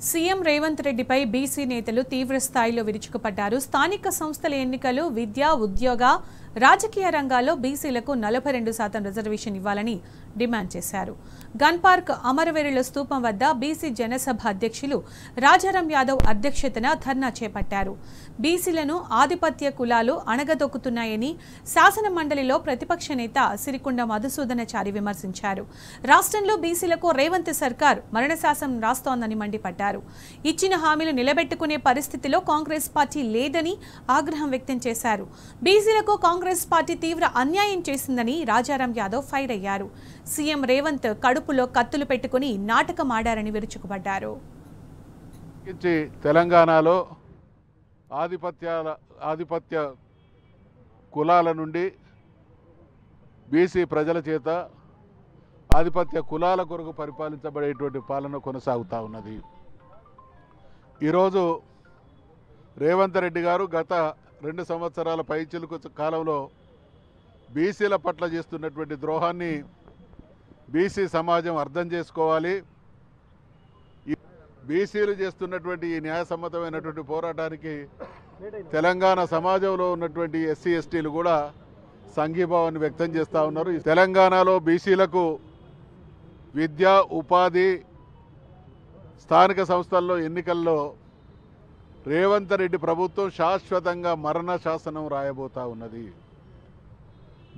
CM Revanth రెడ్డిపై BC నేతలు తీవ్ర స్థాయిలో విరుచుకుపడ్డారు. స్థానిక సంస్థల ఎన్నికలు, విద్య, ఉద్యోగ, రాజకీయ రంగాల్లో బీసీలకు 42% రిజర్వేషన్ ఇవ్వాలని డిమాండ్ చేశారు. గన్ పార్క్ అమరవీరుల స్తూపం వద్ద బీసీ జనసభ అధ్యక్షులు రాజారాం యాదవ్ అధ్యక్షతన ధర్నా చేపట్టారు. బీసీలను ఆధిపత్య కులాలు అణగదొక్కుతున్నాయని శాసన మండలిలో ప్రతిపక్ష నేత సిరికొండ మధుసూదనాచారి విమర్శించారు. రాష్ట్రంలో బీసీలకు రేవంత్ సర్కార్ మరణశాసనం రాస్తోందని మండిపడ్డారు. ఇచ్చిన హామీలు నిలబెట్టుకునే పరిస్థితిలో కాంగ్రెస్ పార్టీ లేదని ఆగ్రహం వ్యక్తం చేశారు. బీసీలకు కాంగ్రెస్ పార్టీ తీవ్ర అన్యాయం చేసిందని రాజారాం యాదవ్ ఫైర్ అయ్యారు. సీఎం రేవంత్ కడుపులో కత్తులు పెట్టుకుని నాటకం ఆడారని విరుచుకుపడ్డారు. తెలంగాణలో ఆధిపత్య కులాల నుండి బీసీ ప్రజల చేత ఆధిపత్య కులాల కొరకు పరిపాలించబడేటువంటి పాలన కొనసాగుతూ ఉన్నది. ఈరోజు రేవంత్ రెడ్డి గారు గత 2 సంవత్సరాల పైచిలుకు కాలంలో బీసీల పట్ల చేస్తున్నటువంటి ద్రోహాన్ని బీసీ సమాజం అర్థం చేసుకోవాలి. బీసీలు చేస్తున్నటువంటి ఈ న్యాయసమ్మతమైనటువంటి పోరాటానికి తెలంగాణ సమాజంలో ఉన్నటువంటి ఎస్సీ ఎస్టీలు కూడా సంఘీభావాన్ని వ్యక్తం చేస్తూ ఉన్నారు. తెలంగాణలో బీసీలకు విద్య, ఉపాధి, స్థానిక సంస్థల్లో ఎన్నికల్లో రేవంత్ రెడ్డి ప్రభుత్వం శాశ్వతంగా మరణ శాసనం రాయబోతా ఉన్నది.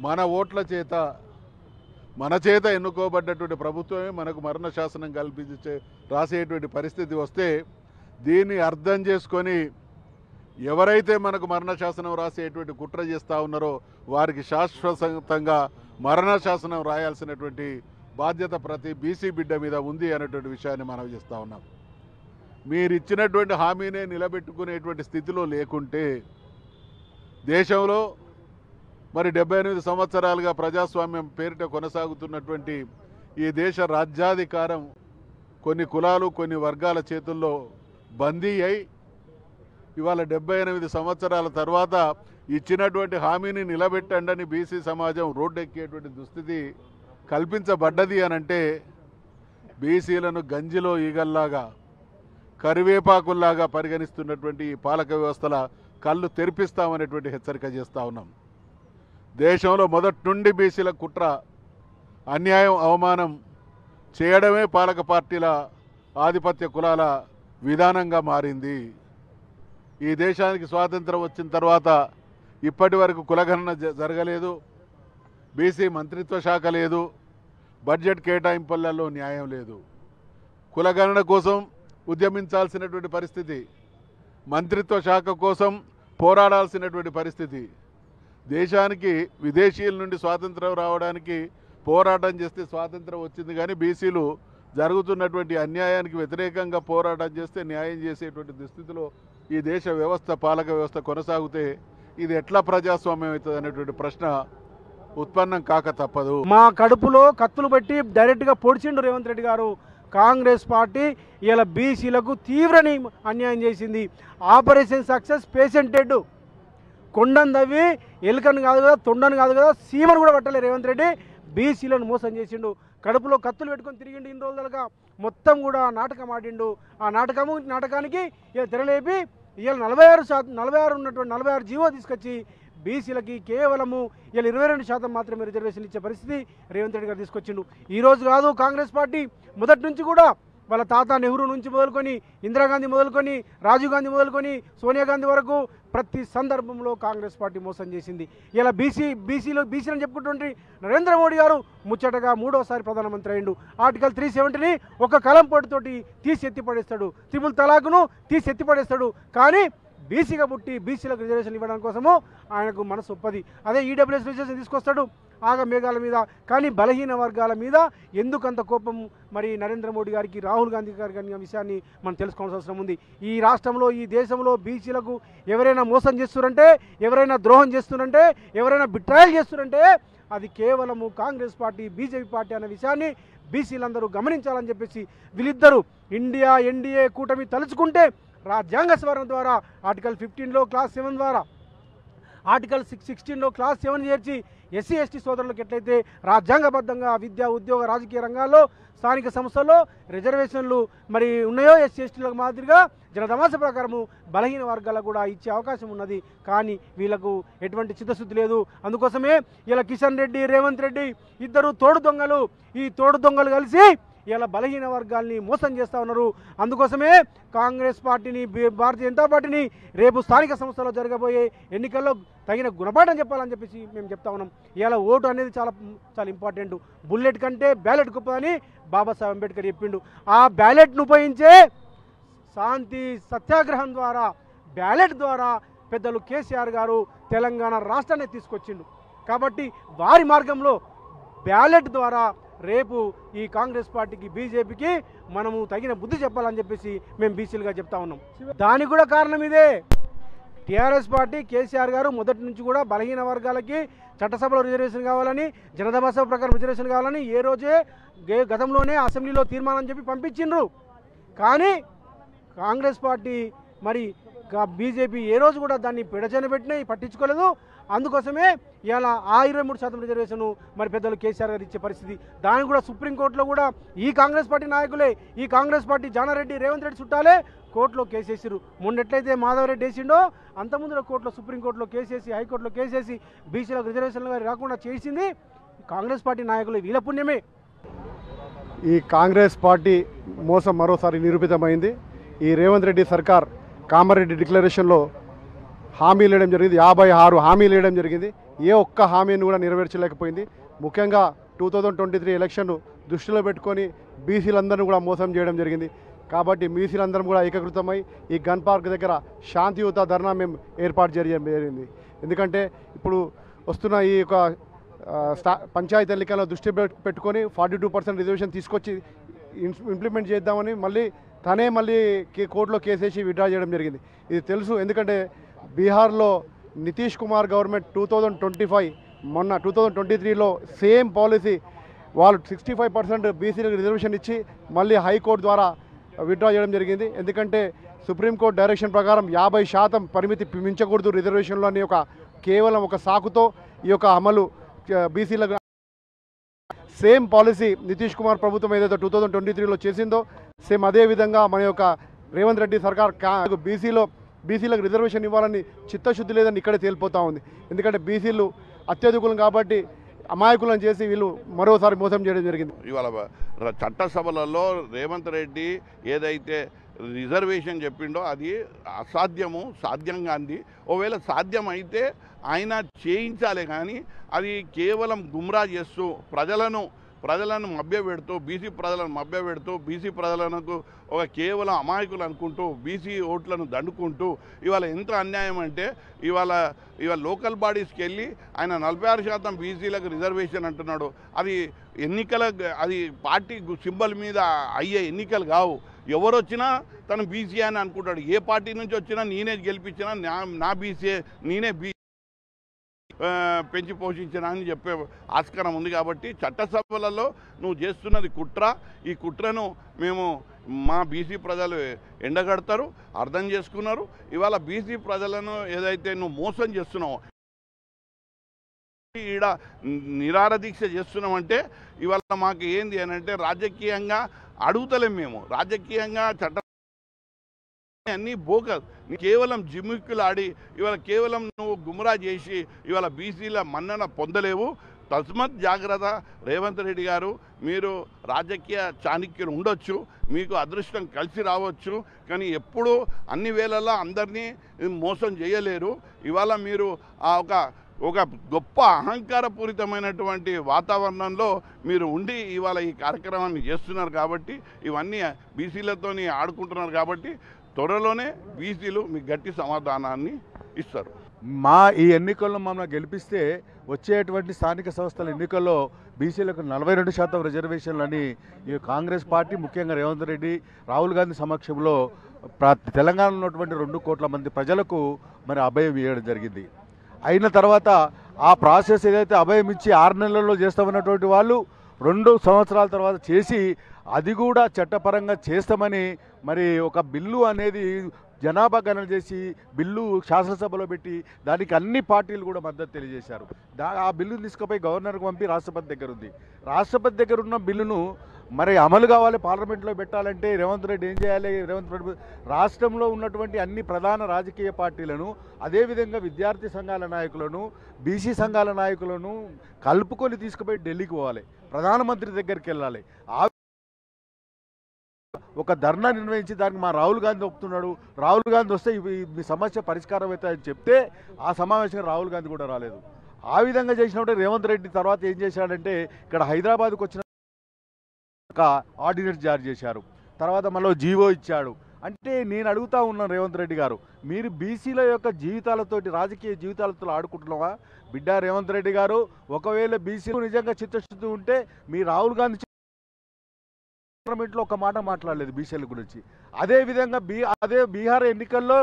మన ఓట్ల చేత, మన చేత ఎన్నుకోబడ్డటువంటి ప్రభుత్వమే మనకు మరణ శాసనం కల్పించే రాసేటువంటి పరిస్థితి వస్తే దీన్ని అర్థం చేసుకొని ఎవరైతే మనకు మరణ శాసనం రాసేటువంటి కుట్ర చేస్తూ ఉన్నారో వారికి శాశ్వతంగా మరణ శాసనం రాయాల్సినటువంటి బాధ్యత ప్రతి బీసీ బిడ్డ మీద ఉంది అనేటువంటి విషయాన్ని మనం చేస్తూ ఉన్నాం. మీరు ఇచ్చినటువంటి హామీనే నిలబెట్టుకునేటువంటి స్థితిలో లేకుంటే దేశంలో మరి 78 సంవత్సరాలుగా ప్రజాస్వామ్యం పేరిట కొనసాగుతున్నటువంటి ఈ దేశ రాజ్యాధికారం కొన్ని కులాలు, కొన్ని వర్గాల చేతుల్లో బందీ అయి ఇవాళ 78 సంవత్సరాల తర్వాత ఇచ్చినటువంటి హామీని నిలబెట్టండి బీసీ సమాజం రోడ్డెక్కేటువంటి దుస్థితి కల్పించబడ్డది అనంటే బీసీలను గంజిలో ఈగల్లాగా, కరివేపాకుల్లాగా పరిగణిస్తున్నటువంటి ఈ పాలక వ్యవస్థల కళ్ళు తెరిపిస్తామనేటువంటి హెచ్చరిక చేస్తూ ఉన్నాం. దేశంలో మొదటి నుండి బీసీల కుట్ర, అన్యాయం, అవమానం చేయడమే పాలక పార్టీల ఆధిపత్య కులాల విధానంగా మారింది. ఈ దేశానికి స్వాతంత్రం వచ్చిన తర్వాత ఇప్పటి వరకు కులగణన జరగలేదు, బీసీ మంత్రిత్వ శాఖ లేదు, బడ్జెట్ కేటాయింపులలో న్యాయం లేదు. కులగణన కోసం ఉద్యమించాల్సినటువంటి పరిస్థితి, మంత్రిత్వ శాఖ కోసం పోరాడాల్సినటువంటి పరిస్థితి. దేశానికి విదేశీయుల నుండి స్వాతంత్రం రావడానికి పోరాటం చేస్తే స్వాతంత్రం వచ్చింది, కానీ బీసీలు జరుగుతున్నటువంటి అన్యాయానికి వ్యతిరేకంగా పోరాటం చేస్తే న్యాయం చేసేటువంటి దుస్థితిలో ఈ దేశ వ్యవస్థ, పాలక వ్యవస్థ కొనసాగితే ఇది ఎట్లా ప్రజాస్వామ్యం అవుతుంది అనేటువంటి ప్రశ్న ఉత్పన్నం కాక తప్పదు. మా కడుపులో కత్తులు పెట్టి డైరెక్ట్గా పొడిచిండు రేవంత్ రెడ్డి గారు. కాంగ్రెస్ పార్టీ ఇలా బీసీలకు తీవ్రని అన్యాయం చేసింది. ఆపరేషన్ సక్సెస్ పేషెంటెడ్ కొండను తవ్వి ఎలుకను కాదు కదా, తొండను కాదు కదా, సీమను కూడా పట్టలే రేవంత్ రెడ్డి. బీసీలను మోసం చేసిండు. కడుపులో కత్తులు పెట్టుకొని తిరిగిండు. ఇన్ని రోజులుగా మొత్తం కూడా నాటకం ఆడిండు. ఆ నాటకానికి ఇలా తెరలేపి ఇవాళ 46 ఉన్నటువంటి 46 జీవో తీసుకొచ్చి బీసీలకి కేవలము ఇలా 22% మాత్రమే రిజర్వేషన్ ఇచ్చే పరిస్థితి రేవంత్ రెడ్డి గారు తీసుకొచ్చిండు. ఈరోజు కాదు, కాంగ్రెస్ పార్టీ మొదటి నుంచి కూడా వాళ్ళ తాత నెహ్రూ నుంచి మొదలుకొని, ఇందిరాగాంధీ మొదలుకొని, రాజీవ్ గాంధీ మొదలుకొని, సోనియా గాంధీ వరకు ప్రతి సందర్భంలో కాంగ్రెస్ పార్టీ మోసం చేసింది. ఇలా బీసీలను చెప్పుకుంటుంటే నరేంద్ర మోడీ గారు ముచ్చటగా 3వసారి ప్రధానమంత్రి అయ్యిండు. ఆర్టికల్ 370ని ఒక కలం పొడితోటి తీసి ఎత్తిపడేస్తాడు, ట్రిపుల్ తలాక్ను తీసి ఎత్తిపడేస్తాడు. కానీ బీసీగా పుట్టి బీసీలకు రిజర్వేషన్ ఇవ్వడం కోసము ఆయనకు మనసు ఒప్పది. అదే ఈడబ్ల్యూఎస్ రిజర్వేషన్ తీసుకొస్తాడు ఆగ మేఘాల మీద. కానీ బలహీన వర్గాల మీద ఎందుకంత కోపం మరి నరేంద్ర మోడీ గారికి, రాహుల్ గాంధీ గారికి అనే విషయాన్ని మనం తెలుసుకోవాల్సిన అవసరం ఉంది. ఈ రాష్ట్రంలో, ఈ దేశంలో బీసీలకు ఎవరైనా మోసం చేస్తున్నారంటే, ఎవరైనా ద్రోహం చేస్తున్నారంటే, ఎవరైనా బిట్రాయల్ చేస్తున్నారంటే అది కేవలము కాంగ్రెస్ పార్టీ, బీజేపీ పార్టీ అనే విషయాన్ని బీసీలందరూ గమనించాలని చెప్పేసి వీళ్ళిద్దరూ ఇండియా ఎన్డీఏ కూటమి తలుచుకుంటే రాజ్యాంగ సవరణ ద్వారా ఆర్టికల్ 15లో క్లాస్ 7 ద్వారా, ఆర్టికల్ 16లో క్లాస్ 7 చేర్చి ఎస్సీ ఎస్టీ సోదరులకు ఎట్లయితే రాజ్యాంగబద్ధంగా విద్య, ఉద్యోగ, రాజకీయ రంగాల్లో స్థానిక సంస్థల్లో రిజర్వేషన్లు మరి ఉన్నాయో ఎస్సీ ఎస్టీలకు మాదిరిగా జనదమాస ప్రకారము బలహీన వర్గాలకు కూడా ఇచ్చే అవకాశం ఉన్నది. కానీ వీళ్ళకు ఎటువంటి చిత్తశుద్ధి లేదు. అందుకోసమే ఇలా కిషన్ రెడ్డి, రేవంత్ రెడ్డి ఇద్దరు తోడు దొంగలు. ఈ తోడు దొంగలు కలిసి ఇలా బలహీన వర్గాల్ని మోసం చేస్తూ ఉన్నారు. అందుకోసమే కాంగ్రెస్ పార్టీని, భారతీయ జనతా పార్టీని రేపు స్థానిక సంస్థలో జరగబోయే ఎన్నికల్లో తగిన గుణపాఠం చెప్పాలని చెప్పేసి మేము చెప్తా ఉన్నాం. ఇలా ఓటు అనేది చాలా చాలా ఇంపార్టెంట్. బుల్లెట్ కంటే బ్యాలెట్ గొప్ప అని బాబాసాహెబ్ అంబేద్కర్ చెప్పిండు. ఆ బ్యాలెట్ను ఉపయోగించే శాంతి సత్యాగ్రహం ద్వారా, బ్యాలెట్ ద్వారా పెద్దలు కేసీఆర్ గారు తెలంగాణ రాష్ట్రాన్ని తీసుకొచ్చిండు. కాబట్టి వారి మార్గంలో బ్యాలెట్ ద్వారా రేపు ఈ కాంగ్రెస్ పార్టీకి, బీజేపీకి మనము తగిన బుద్ధి చెప్పాలని చెప్పేసి మేము బీసీలుగా చెప్తా ఉన్నాం. దానికి కూడా కారణం ఇదే. టీఆర్ఎస్ పార్టీ, కేసీఆర్ గారు మొదటి నుంచి కూడా బలహీన వర్గాలకి చట్టసభలో రిజర్వేషన్ కావాలని, జనతా సభ ప్రకారం రిజర్వేషన్ కావాలని ఏ రోజే గతంలోనే అసెంబ్లీలో తీర్మానం చెప్పి పంపించిండ్రు. కానీ కాంగ్రెస్ పార్టీ మరి బీజేపీ ఏ రోజు కూడా దాన్ని పెడచని పెట్టినా పట్టించుకోలేదు. అందుకోసమే ఇలా ఆ 23% రిజర్వేషన్ మరి పెద్దలు కేసీఆర్ గారు ఇచ్చే పరిస్థితి. దానికి కూడా సుప్రీంకోర్టులో కూడా ఈ కాంగ్రెస్ పార్టీ నాయకులే, ఈ కాంగ్రెస్ పార్టీ జానారెడ్డి, రేవంత్ రెడ్డి చుట్టాలే కోర్టులో కేసేసారు. మొన్నెట్లయితే మాధవరెడ్డి వేసిండో అంతకుముందు కోర్టులో, సుప్రీంకోర్టులో కేసేసి, హైకోర్టులో కేసేసి బీసీలకు రిజర్వేషన్లు రాకుండా చేసింది కాంగ్రెస్ పార్టీ నాయకులు. వీళ్ళ పుణ్యమే. ఈ కాంగ్రెస్ పార్టీ మోసం మరోసారి నిరూపితమైంది. ఈ రేవంత్ రెడ్డి సర్కార్ కామారెడ్డి డిక్లరేషన్లో హామీలు వేయడం జరిగింది. 56 హామీలు వేయడం జరిగింది. ఏ ఒక్క హామీని కూడా నెరవేర్చలేకపోయింది. ముఖ్యంగా 2023 ఎలక్షన్ దృష్టిలో పెట్టుకొని బీసీలందరినీ కూడా మోసం చేయడం జరిగింది. కాబట్టి బీసీలందరం కూడా ఏకీకృతమై ఈ గన్ పార్క్ దగ్గర శాంతియుత ధర్నా మేము ఏర్పాటు చేయడం జరిగింది. ఎందుకంటే ఇప్పుడు వస్తున్న ఈ యొక్క పంచాయతీ ఎన్నికల్లో దృష్టి పెట్టుకొని 42% రిజర్వేషన్ తీసుకొచ్చి ఇంప్లిమెంట్ చేద్దామని మళ్ళీ కోర్టులో కేసేసి విత్డ్రా చేయడం జరిగింది. ఇది తెలుసు. ఎందుకంటే బీహార్లో నితీష్ కుమార్ గవర్నమెంట్ 2025 మొన్న 2023లో సేమ్ పాలసీ వాళ్ళు 65% బీసీలకు రిజర్వేషన్ ఇచ్చి మళ్ళీ హైకోర్టు ద్వారా విత్డ్రా చేయడం జరిగింది. ఎందుకంటే సుప్రీంకోర్టు డైరెక్షన్ ప్రకారం 50% పరిమితి మించకూడదు రిజర్వేషన్లో అని కేవలం ఒక సాకుతో ఈ యొక్క అమలు బీసీలకు సేమ్ పాలసీ నితీష్ కుమార్ ప్రభుత్వం ఏదైతే 2023లో చేసిందో సేమ్ అదే విధంగా మన యొక్క రేవంత్ రెడ్డి సర్కార్ బీసీలకు రిజర్వేషన్ ఇవ్వాలని చిత్తశుద్ధి లేదని ఇక్కడే తేలిపోతూ ఉంది. ఎందుకంటే బీసీలు అత్యధికులం కాబట్టి అమాయకులను చేసి వీళ్ళు మరోసారి మోసం చేయడం జరిగింది. ఇవాళ చట్టసభలలో రేవంత్ రెడ్డి ఏదైతే రిజర్వేషన్ చెప్పిండో అది అసాధ్యము, సాధ్యం కాంది. ఒకవేళ సాధ్యం అయితే ఆయన చేయించాలి. కానీ అది కేవలం గుమ్రా చేస్తూ ప్రజలను మభ్యపెడుతూ, బీసీ ప్రజలను మభ్యపెడుతూ, బీసీ ప్రజలకు ఒక కేవలం అమాయకులు అనుకుంటూ, బీసీ ఓట్లను దండుకుంటూ ఇవాళ ఎంత అన్యాయం అంటే ఇవాళ లోకల్ బాడీస్కి వెళ్ళి ఆయన 46% బీసీలకు రిజర్వేషన్ అంటున్నాడు. అది అది పార్టీ సింబల్ మీద అయ్యే ఎన్నికలు కావు. ఎవరు వచ్చినా తను బీసీ అని అనుకుంటాడు. ఏ పార్టీ నుంచి వచ్చినా నేనే గెలిపించినా నా బీసీ, నేనే పెంచి పోషించిన అని చెప్పే ఆస్కారం ఉంది. కాబట్టి చట్టసభలలో నువ్వు చేస్తున్నది కుట్ర. ఈ కుట్రను మా బీసీ ప్రజలు ఎండగడతారు, అర్థం చేసుకున్నారు. ఇవాళ బీసీ ప్రజలను ఏదైతే నువ్వు మోసం చేస్తున్నావో, ఈడ నిరాహార దీక్ష చేస్తున్నామంటే ఇవాళ మాకు ఏంది అని అంటే రాజకీయంగా అడుగుతలేం. మేము రాజకీయంగా చట్ట అన్నీ బోకస్, కేవలం జిమ్మిక్కులు ఆడి ఇవాళ కేవలం నువ్వు గుమ్రా చేసి ఇవాళ బీసీల మన్నన పొందలేవు. తస్మత్ జాగ్రత్త రేవంత్ రెడ్డి గారు. మీరు రాజకీయ చాణక్యులు ఉండొచ్చు, మీకు అదృష్టం కలిసి రావచ్చు, కానీ ఎప్పుడూ అన్ని వేళల్లో అందరినీ మోసం చేయలేరు. ఇవాళ మీరు ఒక గొప్ప అహంకారపూరితమైనటువంటి వాతావరణంలో మీరు ఉండి ఇవాళ ఈ కార్యక్రమాన్ని చేస్తున్నారు. కాబట్టి ఇవన్నీ బీసీలతోని ఆడుకుంటున్నారు. కాబట్టి త్వరలోనే బీసీలు మీకు గట్టి సమాధానాన్ని ఇస్తారు. ఈ ఎన్నికల్లో మమ్మల్ని గెలిపిస్తే వచ్చేటువంటి స్థానిక సంస్థల ఎన్నికల్లో బీసీలకు 42% రిజర్వేషన్లని ఈ కాంగ్రెస్ పార్టీ, ముఖ్యంగా రేవంత్ రెడ్డి, రాహుల్ గాంధీ సమక్షంలో తెలంగాణలో ఉన్నటువంటి 2 కోట్ల మంది ప్రజలకు మరి అభయం ఇవ్వడం జరిగింది. అయిన తర్వాత ఆ ప్రాసెస్ ఏదైతే అభయం ఇచ్చి 6 నెలల్లో చేస్తామన్నటువంటి వాళ్ళు 2 సంవత్సరాల తర్వాత చేసి అది కూడా చట్టపరంగా చేస్తామని మరి ఒక బిల్లు అనేది జనాభా గణన చేసి బిల్లు శాసనసభలో పెట్టి దానికి అన్ని పార్టీలు కూడా మద్దతు తెలియజేశారు. ఆ బిల్లును తీసుకుపోయి గవర్నర్కి పంపి రాష్ట్రపతి దగ్గర ఉంది. రాష్ట్రపతి దగ్గర ఉన్న బిల్లును మరి అమలు కావాలి, పార్లమెంట్లో పెట్టాలంటే రేవంత్ రెడ్డి ఏం చేయాలి? రేవంత్ రెడ్డి రాష్ట్రంలో ఉన్నటువంటి అన్ని ప్రధాన రాజకీయ పార్టీలను, అదేవిధంగా విద్యార్థి సంఘాల నాయకులను, బీసీ సంఘాల నాయకులను కలుపుకొని తీసుకుపోయి ఢిల్లీకి పోవాలి, ప్రధానమంత్రి దగ్గరికి వెళ్ళాలి. ఒక ధర్నా నిర్వహించి దానికి మా రాహుల్ గాంధీ ఒప్పుతున్నాడు, రాహుల్ గాంధీ వస్తే మీ సమస్య పరిష్కారం అవుతాయని చెప్తే ఆ సమావేశంగా రాహుల్ గాంధీ కూడా రాలేదు. ఆ విధంగా చేసినప్పుడు రేవంత్ రెడ్డి తర్వాత ఏం చేశాడంటే ఇక్కడ హైదరాబాద్కు వచ్చిన ఆర్డినెన్స్ జారీ చేశారు, తర్వాత మళ్ళీ జీవో ఇచ్చాడు. అంటే నేను అడుగుతా ఉన్నాను రేవంత్ రెడ్డి గారు, మీరు బీసీల యొక్క జీవితాలతోటి, రాజకీయ జీవితాలతో ఆడుకుంటున్నావా బిడ్డ రేవంత్ రెడ్డి గారు? ఒకవేళ బీసీలు నిజంగా చిత్తశుద్ధి ఉంటే మీ రాహుల్ గాంధీ పార్లమెంట్లో ఒక మాట మాట్లాడలేదు బీసీల గురించి. అదేవిధంగా అదే బీహార్ ఎన్నికల్లో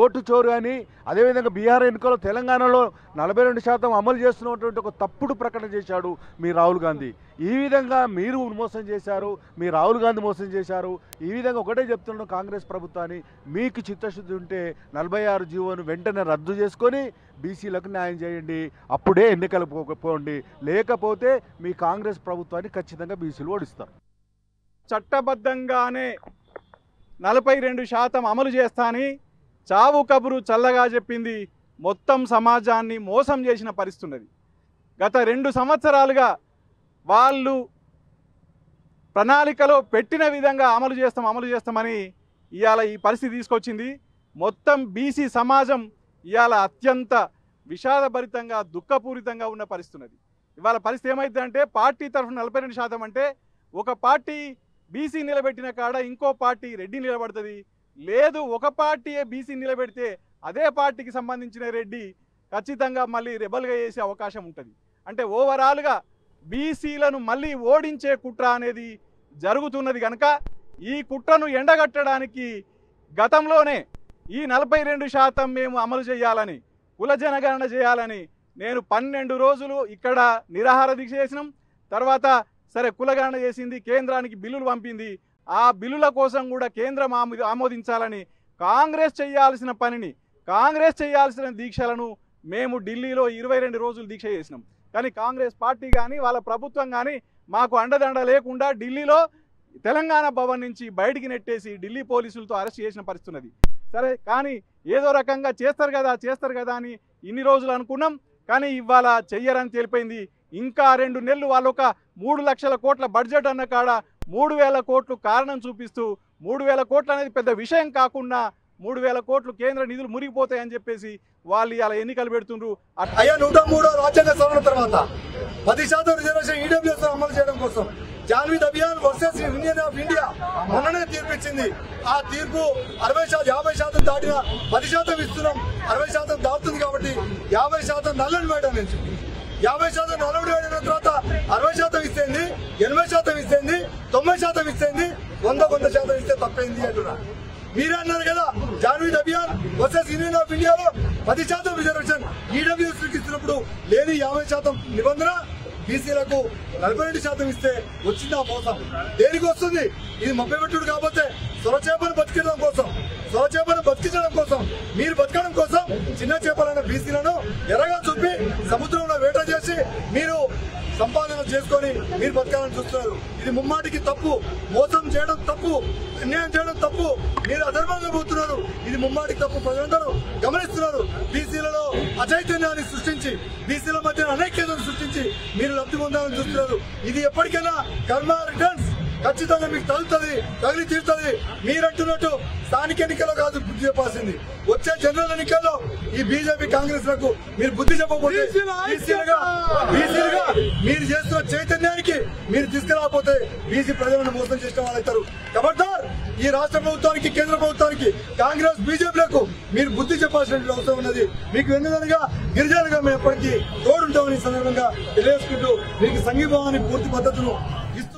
ఓటు చోరు అని, అదేవిధంగా బీహార్ ఎన్నికల్లో తెలంగాణలో 42% అమలు చేస్తున్నటువంటి ఒక తప్పుడు ప్రకటన చేశాడు మీ రాహుల్ గాంధీ. ఈ విధంగా మీరు మోసం చేశారు, మీ రాహుల్ గాంధీ మోసం చేశారు. ఈ విధంగా ఒకటే చెప్తున్నాను కాంగ్రెస్ ప్రభుత్వాన్ని, మీకు చిత్తశుద్ధి ఉంటే 46 జీవోను వెంటనే రద్దు చేసుకొని బీసీలకు న్యాయం చేయండి, అప్పుడే ఎన్నికలు పోండి. లేకపోతే మీ కాంగ్రెస్ ప్రభుత్వాన్ని ఖచ్చితంగా బీసీలు ఓడిస్తారు. చట్టబద్ధంగానే 42% అమలు చేస్తాని చావు కబురు చల్లగా చెప్పింది, మొత్తం సమాజాన్ని మోసం చేసిన పరిస్థితున్నది. గత 2 సంవత్సరాలుగా వాళ్ళు ప్రణాళికలో పెట్టిన విధంగా అమలు చేస్తామని ఇవాళ ఈ పరిస్థితి తీసుకొచ్చింది. మొత్తం బీసీ సమాజం ఇవాళ అత్యంత విషాదభరితంగా, దుఃఖపూరితంగా ఉన్న పరిస్థితున్నది. ఇవాళ పరిస్థితి ఏమైందంటే పార్టీ తరఫున 42% అంటే ఒక పార్టీ బీసీ నిలబెట్టిన కాడ ఇంకో పార్టీ రెడ్డి నిలబడుతుంది. లేదు, ఒక పార్టీయే బీసీ నిలబెడితే అదే పార్టీకి సంబంధించిన రెడ్డి ఖచ్చితంగా మళ్ళీ రెబల్గా చేసే అవకాశం ఉంటుంది. అంటే ఓవరాల్గా బీసీలను మళ్ళీ ఓడించే కుట్ర అనేది జరుగుతున్నది. కనుక ఈ కుట్రను ఎండగట్టడానికి గతంలోనే ఈ 42% మేము అమలు చేయాలని, కుల జనగణన చేయాలని నేను 12 రోజులు ఇక్కడ నిరాహార దీక్ష చేసినాం. తర్వాత సరే కులగణన చేసింది, కేంద్రానికి బిల్లులు పంపింది. ఆ బిల్లుల కోసం కూడా కేంద్రం ఆమోదించాలని కాంగ్రెస్ చేయాల్సిన పనిని, కాంగ్రెస్ చేయాల్సిన దీక్షలను మేము ఢిల్లీలో 22 రోజులు దీక్ష చేసినాం. కానీ కాంగ్రెస్ పార్టీ కానీ వాళ్ళ ప్రభుత్వం కానీ మాకు అండదండ లేకుండా ఢిల్లీలో తెలంగాణ భవన్ నుంచి బయటికి నెట్టేసి ఢిల్లీ పోలీసులతో అరెస్ట్ చేసిన పరిస్థితి ఉన్నది. సరే, కానీ ఏదో రకంగా చేస్తారు కదా అని ఇన్ని రోజులు అనుకున్నాం. కానీ ఇవాళ చెయ్యరని తెలిపోయింది. ఇంకా 2 నెలలు వాళ్ళు ఒక 3 లక్షల కోట్ల బడ్జెట్ అన్న కాడ 3,000 కోట్లు కారణం చూపిస్తూ 3,000 కోట్లు అనేది పెద్ద విషయం కాకుండా 3,000 కోట్లు కేంద్ర నిధులు మురిగిపోతాయని చెప్పేసి వాళ్ళు ఇలా ఎన్నికలు పెడుతుండ్రు. అయ్యా 103వ రాజ్యాంగ సవరణ తర్వాత 10% రిజర్వేషన్ ఈడబ్ల్యూఎస్ అమలు చేయడం కోసం Janhit Abhiyan versus union of India మొన్ననే తీర్పిచ్చింది. ఆ తీర్పు 50% దాటిన 10% ఇస్తున్నాం, 60% దాటుతుంది కాబట్టి 50% నల్లని వేయడం నుంచి 50% నల్లబడి వేయడం తర్వాత 60% ఇస్తేంది, 80% ఇస్తేంది, 90% ఇస్తేంది, 100% ఇస్తే తప్పైంది అంటున్నా. మీరే అన్నారు కదా జాన్విద్ అభియాన్ వర్సెస్ యూనియన్ ఆఫ్ ఇండియాలో 10% రిజర్వేషన్ ఈడబ్ల్యూఎస్కి ఇస్తున్నప్పుడు లేని 50% నిబంధన బీసీలకు 42% ఇస్తే వచ్చిందా మోసం? దేనికి వస్తుంది? ఇది మభ్యపెట్టుడు కాకపోతే సొరచేపను బతికించడం కోసం మీరు బతకడం కోసం చిన్న చేపలైన బీసీలను ఎర్రగా చూపి సముద్రంలో వేట చేసి మీరు సంపాదన చేసుకొని మీరు బతకాలని చూస్తున్నారు. ఇది ముమ్మాటికి తప్పు. మోసం చేయడం తప్పు, అన్యాయం చేయడం తప్పు, మీరు అధర్మంగా పోతున్నారు. ఇది ముమ్మాటికి తప్పు. ప్రజలందరూ గమనిస్తున్నారు. బీసీలలో అచైతన్యాన్ని సృష్టించి, బీసీల మధ్య అనైక్యతను సృష్టించి మీరు లబ్ధి పొందాలని చూస్తున్నారు. ఇది ఎప్పటికైనా కర్మ రిటర్న్స్ ఖచ్చితంగా మీకు తగిలి తీరుతుంది. మీరంటున్నట్టు స్థానిక ఎన్నికల్లో కాదు బుద్ధి చెప్పాల్సింది, వచ్చే జనరల్ ఎన్నికల్లో ఈ బీజేపీ కాంగ్రెస్ లకు మీరు బుద్ధి చెప్పకపోతే, బీసీలుగా మీరు చేస్తున్న చైతన్యానికి మీరు తీసుకురాకపోతే బీసీ ప్రజలను మోసం చేసిన వాళ్ళు అవుతారు. ఖబర్దార్, ఈ రాష్ట్ర ప్రభుత్వానికి, కేంద్ర ప్రభుత్వానికి, కాంగ్రెస్ బీజేపీలకు మీరు బుద్ధి చెప్పాల్సిన అవసరం ఉన్నది. మీకు ఎందుకనగా గిరిజనులుగా మేము ఎప్పటికీ తోడుంటామని సందర్భంగా తెలియజేసుకుంటూ మీకు సంఘీభావాన్ని పూర్తి పద్ధతులు